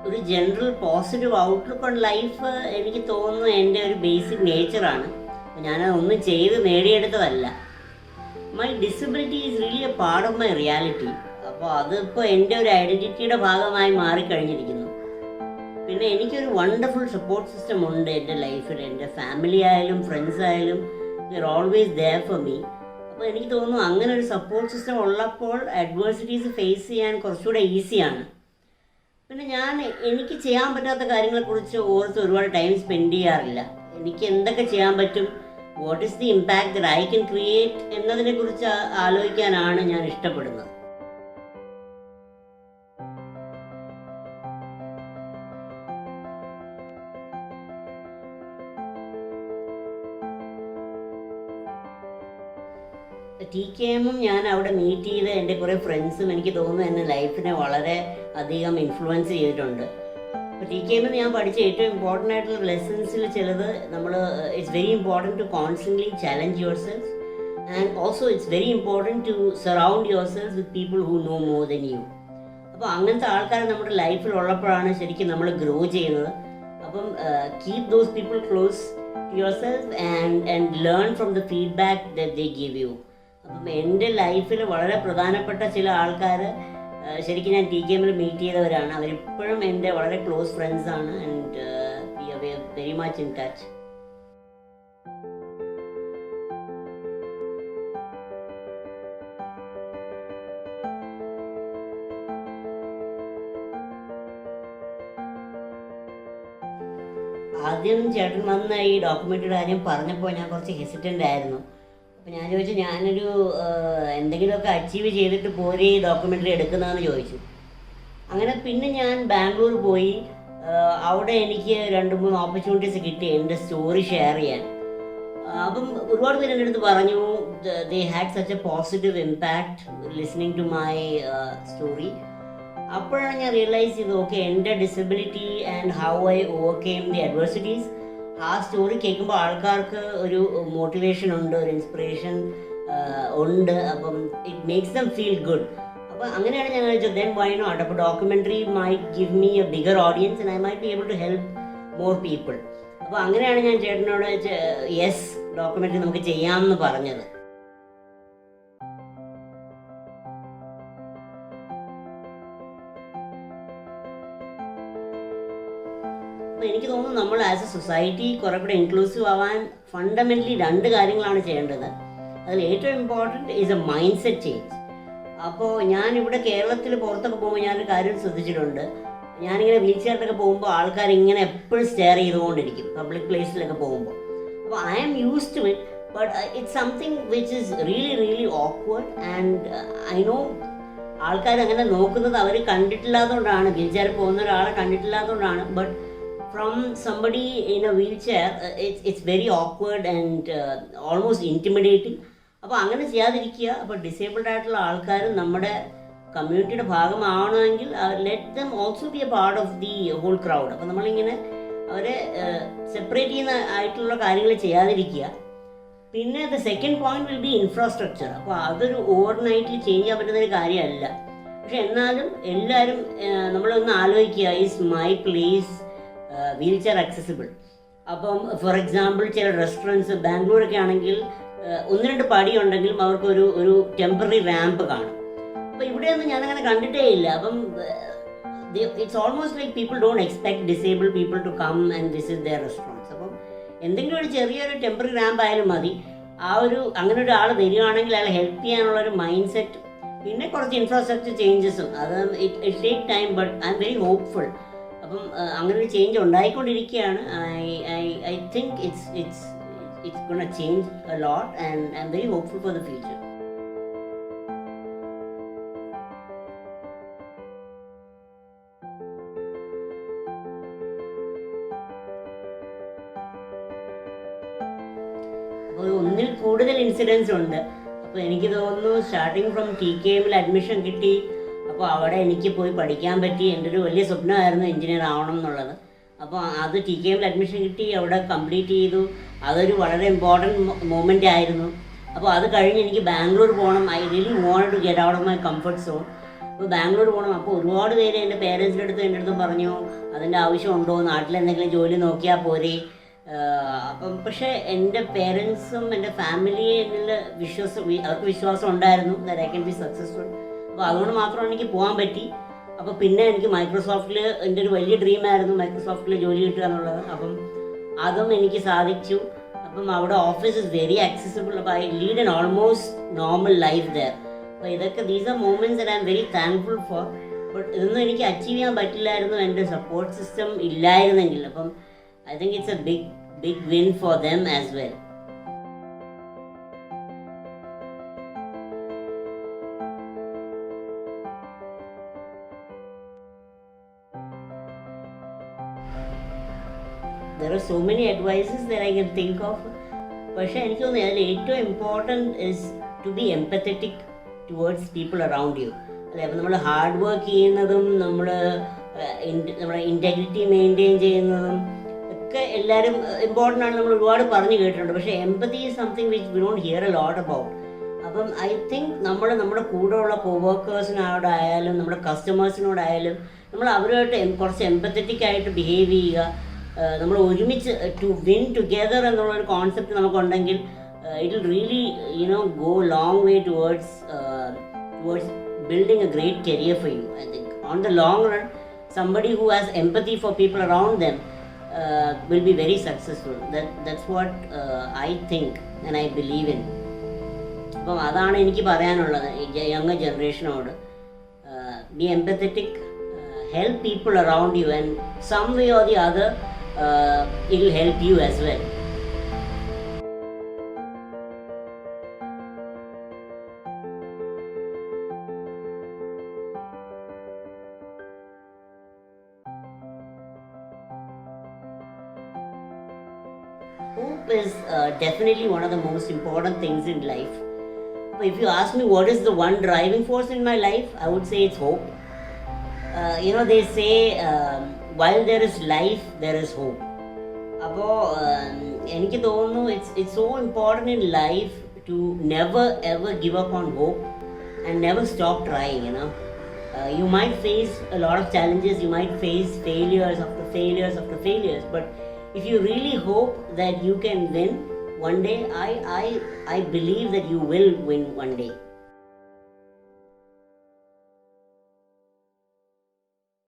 ഒരു general positive outlook on life എനിക്ക് തോന്നുന്നു എൻ്റെ ഒരു ബേസിക് നേച്ചറാണ്. ഞാനതൊന്നും ചെയ്ത് നേടിയെടുത്തതല്ല. My disability is really a part of my reality. അപ്പോൾ അതിപ്പോൾ എൻ്റെ ഒരു ഐഡൻറ്റിറ്റിയുടെ ഭാഗമായി മാറിക്കഴിഞ്ഞിരിക്കുന്നു. പിന്നെ എനിക്കൊരു വണ്ടർഫുൾ സപ്പോർട്ട് സിസ്റ്റം ഉണ്ട് എൻ്റെ ലൈഫിൽ. എൻ്റെ ഫാമിലി ആയാലും ഫ്രണ്ട്സ് ആയാലും they are always there for me. അപ്പോൾ എനിക്ക് തോന്നുന്നു അങ്ങനെ ഒരു സപ്പോർട്ട് സിസ്റ്റം ഉള്ളപ്പോൾ അഡ്വേഴ്സിറ്റീസ് ഫേസ് ചെയ്യാൻ കുറച്ചുകൂടെ ഈസിയാണ്. പിന്നെ എനിക്ക് ചെയ്യാൻ പറ്റാത്ത കാര്യങ്ങളെക്കുറിച്ച് ഓർത്ത് ഒരുപാട് ടൈം സ്പെൻഡ് ചെയ്യാറില്ല. എനിക്ക് എന്തൊക്കെ ചെയ്യാൻ പറ്റും, what is the impact that I can create എന്നതിനെക്കുറിച്ച് ആലോചിക്കാനാണ് ഞാൻ ഇഷ്ടപ്പെടുന്നത്. TKM ഞാൻ അവിടെ മീറ്റ് ചെയ്ത് എൻ്റെ കുറേ ഫ്രണ്ട്സും എനിക്ക് തോന്നുന്നു എൻ്റെ ലൈഫിനെ വളരെ അധികം ഇൻഫ്ലുവൻസ് ചെയ്തിട്ടുണ്ട്. അപ്പോൾ TKM ഞാൻ പഠിച്ച ഏറ്റവും ഇമ്പോർട്ടൻ്റ് ആയിട്ടുള്ള ലെസൺസിൽ ചിലത് it's very important to constantly challenge yourself and also it's very important to surround yourself with people who know more than you. അപ്പോൾ അങ്ങനത്തെ ആൾക്കാർ നമ്മുടെ ലൈഫിൽ ഉള്ളപ്പോഴാണ് ശരിക്കും നമ്മൾ ഗ്രോ ചെയ്യുന്നത്. അപ്പം keep those people close to yourself and learn from the feedback that they give you. അപ്പം എൻ്റെ ലൈഫിൽ വളരെ പ്രധാനപ്പെട്ട ചില ആൾക്കാർ ശരിക്കും ഞാൻ TKM മീറ്റ് ചെയ്തവരാണ്. അവരിപ്പോഴും എൻ്റെ വളരെ ക്ലോസ് ഫ്രണ്ട്സാണ് and we are very much in touch. ആദ്യം ചേട്ടൻ വന്ന ഈ ഡോക്യുമെൻ്ററിയുടെ കാര്യം പറഞ്ഞപ്പോൾ ഞാൻ കുറച്ച് ഹെസിറ്റൻ്റ് ആയിരുന്നു. അപ്പോൾ ഞാൻ ചോദിച്ചു, ഞാനൊരു എന്തെങ്കിലുമൊക്കെ അച്ചീവ് ചെയ്തിട്ട് പോരെ ഈ ഡോക്യുമെൻ്ററി എടുക്കുന്നതെന്ന് ചോദിച്ചു. അങ്ങനെ പിന്നെ ഞാൻ ബാംഗ്ലൂർ പോയി. അവിടെ എനിക്ക് 2-3 ഓപ്പർച്യൂണിറ്റീസ് കിട്ടി എൻ്റെ സ്റ്റോറി ഷെയർ ചെയ്യാൻ. അപ്പം ഒരുപാട് പേര് എൻ്റെ അടുത്ത് പറഞ്ഞു they had such a positive impact listening to my story. അപ്പോഴാണ് ഞാൻ റിയലൈസ് ചെയ്തത്, ഓക്കെ, എൻ്റെ disability and how I overcame the adversities, ആ സ്റ്റോറി കേൾക്കുമ്പോൾ ആൾക്കാർക്ക് ഒരു മോട്ടിവേഷൻ ഉണ്ട്, ഒരു ഇൻസ്പിറേഷൻ ഉണ്ട്. അപ്പം it makes them feel good. അപ്പോൾ അങ്ങനെയാണ് ഞാൻ ചോദിച്ചത്, ദെൻ വൈ നോട്ട്. അപ്പോൾ documentary might give me a bigger audience and I might be able to help more people. അപ്പോൾ അങ്ങനെയാണ് ഞാൻ ചേട്ടനോട് യെസ്, ഡോക്യുമെൻ്ററി നമുക്ക് ചെയ്യാമെന്ന് പറഞ്ഞത്. അപ്പോൾ എനിക്ക് തോന്നുന്നു നമ്മൾ ആസ് എ സൊസൈറ്റി കുറേ കൂടെ ഇൻക്ലൂസീവ് ആവാൻ ഫണ്ടമെൻ്റലി 2 കാര്യങ്ങളാണ് ചെയ്യേണ്ടത്. അതിൽ ഏറ്റവും important is A mind set change. അപ്പോൾ ഞാനിവിടെ കേരളത്തിൽ പുറത്തൊക്കെ പോകുമ്പോൾ ഞാനൊരു കാര്യം ശ്രദ്ധിച്ചിട്ടുണ്ട്. ഞാനിങ്ങനെ വീൽ ചെയറിലൊക്കെ പോകുമ്പോൾ ആൾക്കാരിങ്ങനെ എപ്പോഴും സ്റ്റെയർ ചെയ്തുകൊണ്ടിരിക്കും പബ്ലിക് പ്ലേസിലൊക്കെ പോകുമ്പോൾ. അപ്പോൾ I am used to it, but it's something which is really awkward and I know ആൾക്കാർ അങ്ങനെ നോക്കുന്നത് അവർ കണ്ടിട്ടില്ലാത്തതുകൊണ്ടാണ്, വീൽ ചെയറിൽ പോകുന്ന ഒരാളെ കണ്ടിട്ടില്ലാത്തതുകൊണ്ടാണ്. But from somebody in a wheelchair, it's very awkward and almost intimidating. അപ്പോൾ അങ്ങനെ ചെയ്യാതിരിക്കുക. അപ്പോൾ ഡിസേബിൾഡ് ആയിട്ടുള്ള ആൾക്കാർ നമ്മുടെ കമ്മ്യൂണിറ്റിയുടെ ഭാഗമാവണമെങ്കിൽ let them also be a part of the whole crowd. അപ്പോൾ നമ്മളിങ്ങനെ അവരെ സെപ്പറേറ്റ് ചെയ്യുന്ന ആയിട്ടുള്ള കാര്യങ്ങൾ ചെയ്യാതിരിക്കുക. പിന്നെ the second point will be infrastructure. അപ്പോൾ അതൊരു ഓവർനൈറ്റിൽ ചേഞ്ച് ചെയ്യാൻ പറ്റുന്നൊരു കാര്യമല്ല. പക്ഷെ എന്നാലും എല്ലാവരും നമ്മളൊന്ന് ആലോചിക്കുക, is my place wheel chair accessible? അപ്പം ഫോർ എക്സാമ്പിൾ ചില റെസ്റ്റോറൻറ്റ്സ് ബാംഗ്ലൂരൊക്കെ ആണെങ്കിൽ 1-2 പടി ഉണ്ടെങ്കിലും അവർക്ക് ഒരു ടെമ്പററി റാമ്പ് കാണും. അപ്പോൾ ഇവിടെയൊന്നും ഞാനങ്ങനെ കണ്ടിട്ടേ ഇല്ല. അപ്പം it's almost like people don't expect disable people to come and visit their restaurants. അപ്പം എന്തെങ്കിലും ഒരു ചെറിയൊരു ടെമ്പററി റാമ്പ് ആയാലും മതി. അങ്ങനെ ഒരാൾ വരികയാണെങ്കിൽ അയാളെ ഹെൽപ്പ് ചെയ്യാനുള്ളൊരു മൈൻഡ് സെറ്റ്, പിന്നെ കുറച്ച് ഇൻഫ്രാസ്ട്രക്ചർ ചേഞ്ചസും, അത് it take time, but I'm very hopeful. അപ്പം അങ്ങനെ ഒരു ചേഞ്ച് ഉണ്ടായിക്കൊണ്ടിരിക്കുകയാണ്. I think it's gonna change a lot and I'm very hopeful for the future. അപ്പോൾ 1-ൽ കൂടുതൽ ഇൻസിഡൻസ് ഉണ്ട്. അപ്പോൾ എനിക്ക് തോന്നുന്നു സ്റ്റാർട്ടിങ് ഫ്രം TKM അഡ്മിഷൻ കിട്ടി. അപ്പോൾ അവിടെ എനിക്ക് പോയി പഠിക്കാൻ പറ്റി. എൻ്റെ ഒരു വലിയ സ്വപ്നമായിരുന്നു എഞ്ചിനീയർ ആവണം എന്നുള്ളത്. അപ്പോൾ അത് TKM അഡ്മിഷൻ കിട്ടി, അവിടെ കംപ്ലീറ്റ് ചെയ്തു. അതൊരു വളരെ ഇമ്പോർട്ടൻറ്റ് മൊമെൻ്റ് ആയിരുന്നു. അപ്പോൾ അത് കഴിഞ്ഞ് എനിക്ക് ബാംഗ്ലൂർ പോകണം. I really wanted to get out of my comfort zone. അപ്പോൾ ബാംഗ്ലൂർ പോകണം. അപ്പോൾ ഒരുപാട് പേര് എൻ്റെ പേരൻസിൻ്റെ അടുത്തും പറഞ്ഞു അതിൻ്റെ ആവശ്യമുണ്ടോ, നാട്ടിലെന്തെങ്കിലും ജോലി നോക്കിയാൽ പോരെ. അപ്പം പക്ഷേ എൻ്റെ പേരൻസും എൻ്റെ ഫാമിലിയെ എന്നിൽ അവർക്ക് വിശ്വാസം ഉണ്ടായിരുന്നു that I can be successful. അപ്പോൾ അതുകൊണ്ട് മാത്രമാണ് എനിക്ക് പോകാൻ പറ്റി. അപ്പോൾ പിന്നെ എനിക്ക് മൈക്രോസോഫ്റ്റിൽ എൻ്റെ ഒരു വലിയ ഡ്രീമായിരുന്നു മൈക്രോസോഫ്റ്റിൽ ജോലി കിട്ടുക എന്നുള്ളത്. അപ്പം അതും എനിക്ക് സാധിച്ചു. അപ്പം അവിടെ ഓഫീസ് ഇസ് വെരി ആക്സസിബിൾ. അപ്പോൾ I lead N almost normal life there. അപ്പോൾ ഇതൊക്കെ these are moments that I am very thankful for. But ഇതൊന്നും എനിക്ക് അച്ചീവ് ചെയ്യാൻ പറ്റില്ലായിരുന്നു എൻ്റെ സപ്പോർട്ട് സിസ്റ്റം ഇല്ലായിരുന്നെങ്കിൽ. അപ്പം I think it's a big win for them as well. There are so many advices that I can think of. പക്ഷേ എനിക്ക് തോന്നുന്നു അതിൽ ഏറ്റവും important is to be empathetic towards people around you. അല്ലെ, അപ്പോൾ നമ്മൾ ഹാർഡ് വർക്ക് ചെയ്യുന്നതും നമ്മുടെ ഇൻറ്റഗ്രിറ്റി മെയിൻറ്റെയിൻ ചെയ്യുന്നതും ഒക്കെ എല്ലാവരും ഇമ്പോർട്ടൻ്റ് ആണ്, നമ്മൾ ഒരുപാട് പറഞ്ഞു കേട്ടിട്ടുണ്ട്. പക്ഷേ empathy is something which we don't here a lot about. അപ്പം ഐ തിങ്ക് നമ്മുടെ കൂടെയുള്ള കോവർക്കേഴ്സിനോടായാലും നമ്മുടെ കസ്റ്റമേഴ്സിനോടായാലും നമ്മൾ അവരുമായിട്ട് കുറച്ച് എംപത്തറ്റിക് ആയിട്ട് ബിഹേവ് ചെയ്യുക. നമ്മൾ ഒരുമിച്ച് ടു വിൻ ടുഗെദർ എന്നുള്ളൊരു കോൺസെപ്റ്റ് നമുക്കുണ്ടെങ്കിൽ it will really go long way towards building a great career for you. I think on the long run somebody who has empathy for people around them will be very successful. That's what I think and I believe in. അപ്പം അതാണ് എനിക്ക് പറയാനുള്ളത് younger ജനറേഷനോട്. Be empathetic, help people around you, and some way or the other it will help you as well. Hope is definitely one of the most important things in life. If you ask me what is the one driving force in my life, I would say it's hope. They say while there is life, there is hope. അപ്പോൾ എനിക്ക് തോന്നുന്നു it's so important in life to never ever give up on hope and never stop trying. You might face a lot of challenges, you might face failures after failures, but if you really hope that you can win one day, I believe that you will win one day.